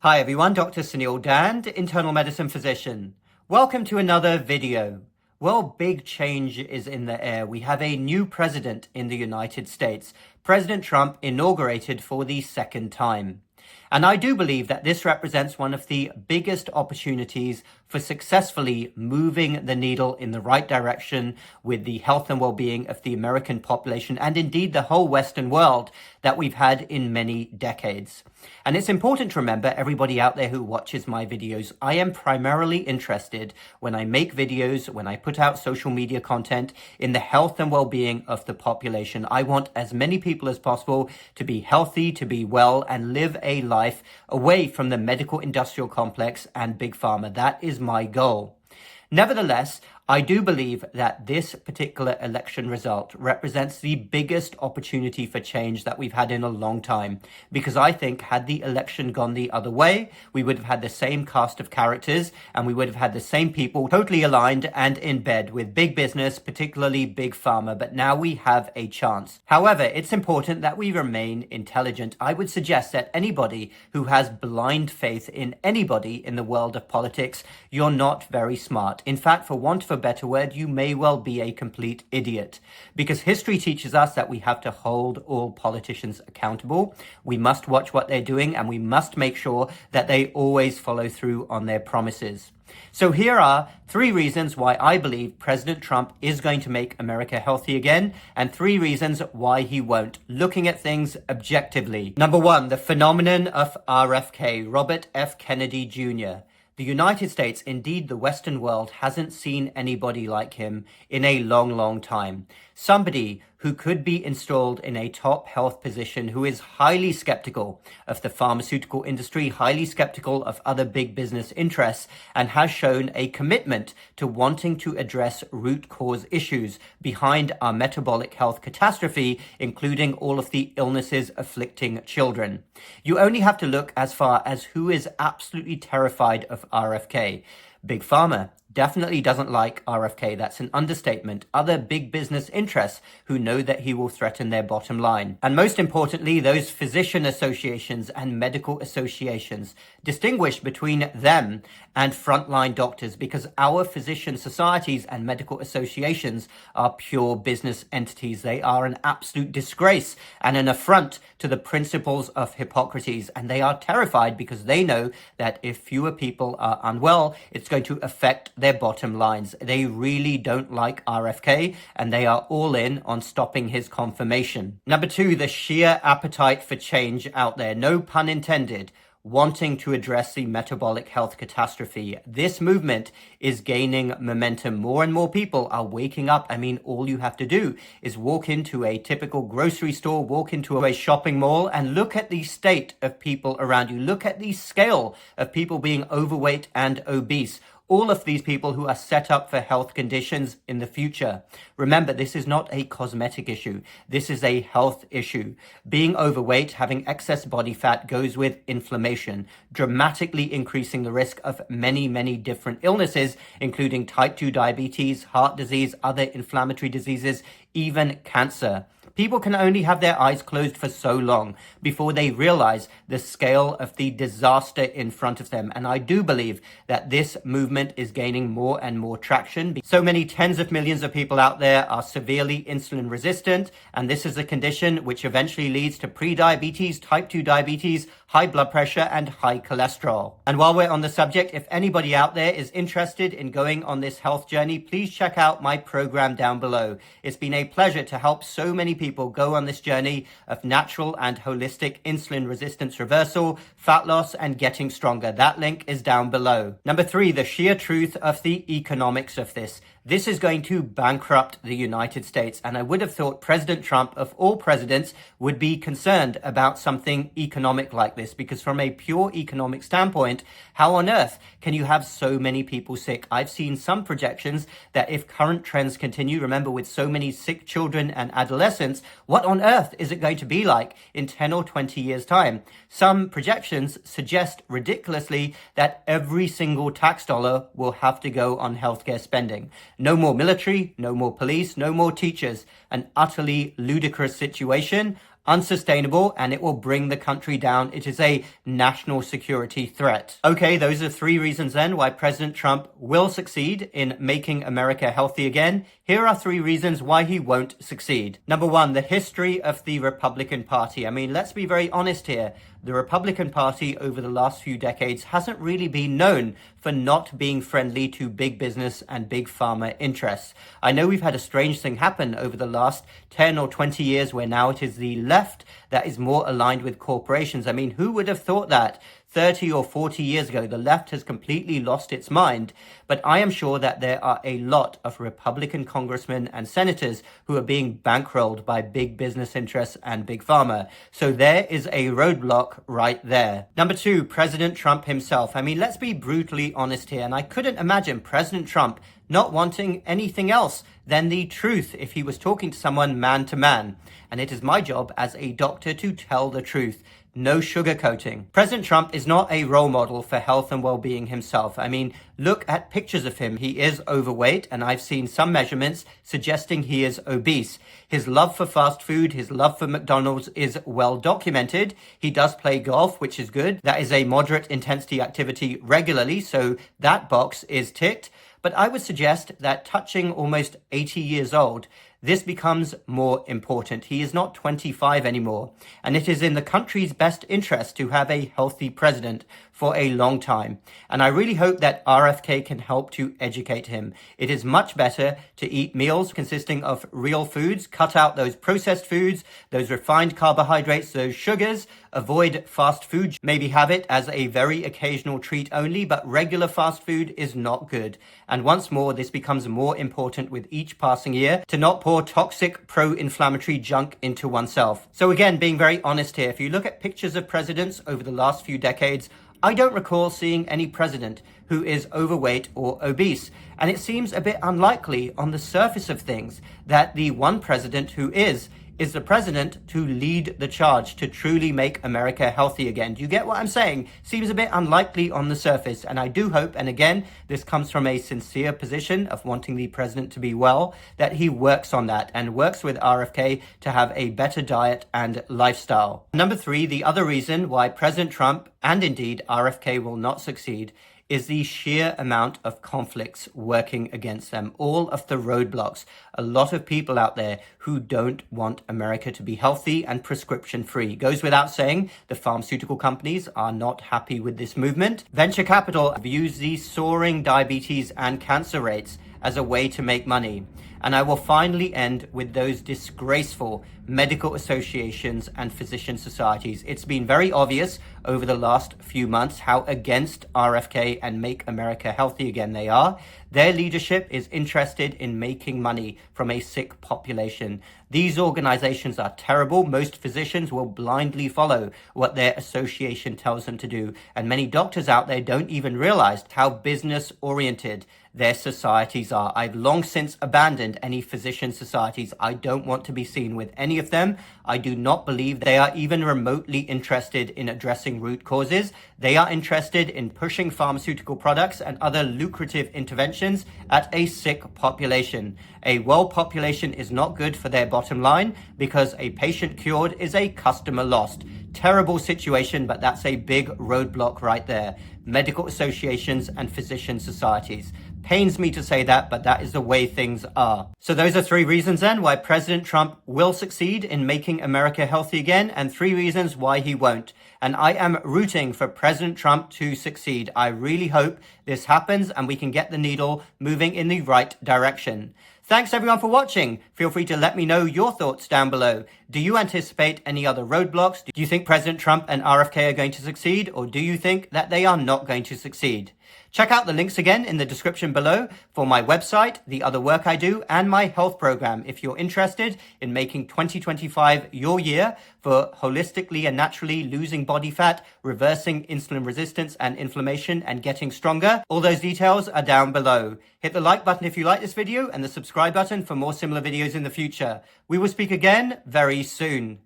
Hi everyone, Dr. Suneel Dhand, internal medicine physician. Welcome to another video. Well, big change is in the air. We have a new president in the United States. President Trump inaugurated for the second time. And I do believe that this represents one of the biggest opportunities for successfully moving the needle in the right direction with the health and well-being of the American population and indeed the whole Western world that we've had in many decades. And it's important to remember, everybody out there who watches my videos, I am primarily interested when I make videos, when I put out social media content, in the health and well-being of the population. I want as many people as possible to be healthy, to be well, and live a life away from the medical industrial complex and big pharma. That is my goal. Nevertheless, I do believe that this particular election result represents the biggest opportunity for change that we've had in a long time, because I think had the election gone the other way, we would have had the same cast of characters and we would have had the same people totally aligned and in bed with big business, particularly big pharma. But now we have a chance. However, it's important that we remain intelligent. I would suggest that anybody who has blind faith in anybody in the world of politics, you're not very smart. In fact, for want of a better word, you may well be a complete idiot, because history teaches us that we have to hold all politicians accountable. We must watch what they're doing and we must make sure that they always follow through on their promises. So here are 3 reasons why I believe President Trump is going to make America healthy again, and 3 reasons why he won't, looking at things objectively. Number 1, the phenomenon of RFK, Robert F. Kennedy Jr. The United States, indeed the Western world, hasn't seen anybody like him in a long, long time. Somebody who could be installed in a top health position, who is highly skeptical of the pharmaceutical industry, highly skeptical of other big business interests, and has shown a commitment to wanting to address root cause issues behind our metabolic health catastrophe, including all of the illnesses afflicting children. You only have to look as far as who is absolutely terrified of RFK. Big Pharma definitely doesn't like RFK. That's an understatement. Other big business interests who know that he will threaten their bottom line. And most importantly, those physician associations and medical associations. Distinguish between them and frontline doctors, because our physician societies and medical associations are pure business entities. They are an absolute disgrace and an affront to the principles of Hippocrates. And they are terrified because they know that if fewer people are unwell, it's going to affect their bottom lines. They really don't like RFK and they are all in on stopping his confirmation. Number 2, the sheer appetite for change out there, no pun intended, wanting to address the metabolic health catastrophe. This movement is gaining momentum. More and more people are waking up. I mean, all you have to do is walk into a typical grocery store, walk into a shopping mall, and look at the state of people around you. Look at the scale of people being overweight and obese. All of these people who are set up for health conditions in the future. Remember, this is not a cosmetic issue. This is a health issue. Being overweight, having excess body fat goes with inflammation, dramatically increasing the risk of many, many different illnesses, including type 2 diabetes, heart disease, other inflammatory diseases, even cancer. People can only have their eyes closed for so long before they realize the scale of the disaster in front of them. And I do believe that this movement is gaining more and more traction. So many tens of millions of people out there are severely insulin resistant, and this is a condition which eventually leads to prediabetes, type 2 diabetes, high blood pressure, and high cholesterol. And while we're on the subject, if anybody out there is interested in going on this health journey, please check out my program down below. It's been a pleasure to help so many people go on this journey of natural and holistic insulin resistance reversal, fat loss, and getting stronger. That link is down below. Number 3, the sheer truth of the economics of this. This is going to bankrupt the United States, and I would have thought President Trump, of all presidents, would be concerned about something economic like this, because from a pure economic standpoint, how on earth can you have so many people sick? I've seen some projections that if current trends continue, remember with so many sick children and adolescents, what on earth is it going to be like in 10 or 20 years' time? Some projections suggest ridiculously that every single tax dollar will have to go on healthcare spending. No more military, no more police, no more teachers. An utterly ludicrous situation. unsustainable, and it will bring the country down. It is a national security threat. Okay, those are 3 reasons then why President Trump will succeed in making America healthy again. Here are 3 reasons why he won't succeed. Number 1, the history of the Republican Party. I mean, let's be very honest here. The Republican Party over the last few decades hasn't really been known for not being friendly to big business and big pharma interests. I know we've had a strange thing happen over the last 10 or 20 years where now it is the left that is more aligned with corporations. I mean, who would have thought that 30 or 40 years ago? The left has completely lost its mind. But I am sure that there are a lot of Republican congressmen and senators who are being bankrolled by big business interests and big pharma. So there is a roadblock right there. Number 2, President Trump himself. I mean, let's be brutally honest here. And I couldn't imagine President Trump not wanting anything else than the truth if he was talking to someone man to man. And it is my job as a doctor to tell the truth. No sugarcoating. President Trump is not a role model for health and well-being himself. I mean, look at pictures of him. He is overweight, and I've seen some measurements suggesting he is obese. His love for fast food, his love for McDonald's is well documented. He does play golf, which is good. That is a moderate intensity activity regularly, so that box is ticked. But I would suggest that touching almost 80 years old, this becomes more important. He is not 25 anymore, and it is in the country's best interest to have a healthy president for a long time. And I really hope that RFK can help to educate him. It is much better to eat meals consisting of real foods, cut out those processed foods, those refined carbohydrates, those sugars, avoid fast food. Maybe have it as a very occasional treat only, but regular fast food is not good. And once more, this becomes more important with each passing year to not pour toxic pro-inflammatory junk into oneself. So again, being very honest here, if you look at pictures of presidents over the last few decades, I don't recall seeing any president who is overweight or obese. And it seems a bit unlikely on the surface of things that the one president who is the president to lead the charge to truly make America healthy again. Do you get what I'm saying? Seems a bit unlikely on the surface. And I do hope, and again, this comes from a sincere position of wanting the president to be well, that he works on that and works with RFK to have a better diet and lifestyle. Number 3, the other reason why President Trump and indeed RFK will not succeed is the sheer amount of conflicts working against them, all of the roadblocks. A lot of people out there who don't want America to be healthy and prescription free. Goes without saying, the pharmaceutical companies are not happy with this movement. Venture capital views these soaring diabetes and cancer rates as a way to make money. And I will finally end with those disgraceful medical associations and physician societies. It's been very obvious over the last few months how against RFK and Make America Healthy Again they are. Their leadership is interested in making money from a sick population. These organizations are terrible. Most physicians will blindly follow what their association tells them to do. And many doctors out there don't even realize how business-oriented their societies are. I've long since abandoned any physician societies. I don't want to be seen with any of them. I do not believe they are even remotely interested in addressing root causes. They are interested in pushing pharmaceutical products and other lucrative interventions at a sick population. A well population is not good for their bottom line because a patient cured is a customer lost. Terrible situation, but that's a big roadblock right there. Medical associations and physician societies. Pains me to say that, but that is the way things are. So those are 3 reasons then why President Trump will succeed in making America healthy again, and 3 reasons why he won't. And I am rooting for President Trump to succeed. I really hope this happens and we can get the needle moving in the right direction. Thanks everyone for watching. Feel free to let me know your thoughts down below. Do you anticipate any other roadblocks? Do you think President Trump and RFK are going to succeed, or do you think that they are not going to succeed? Check out the links again in the description below for my website, the other work I do, and my health program if you're interested in making 2025 your year for holistically and naturally losing body fat, reversing insulin resistance and inflammation, and getting stronger. All those details are down below. Hit the like button if you like this video and the subscribe button for more similar videos in the future. We will speak again very soon.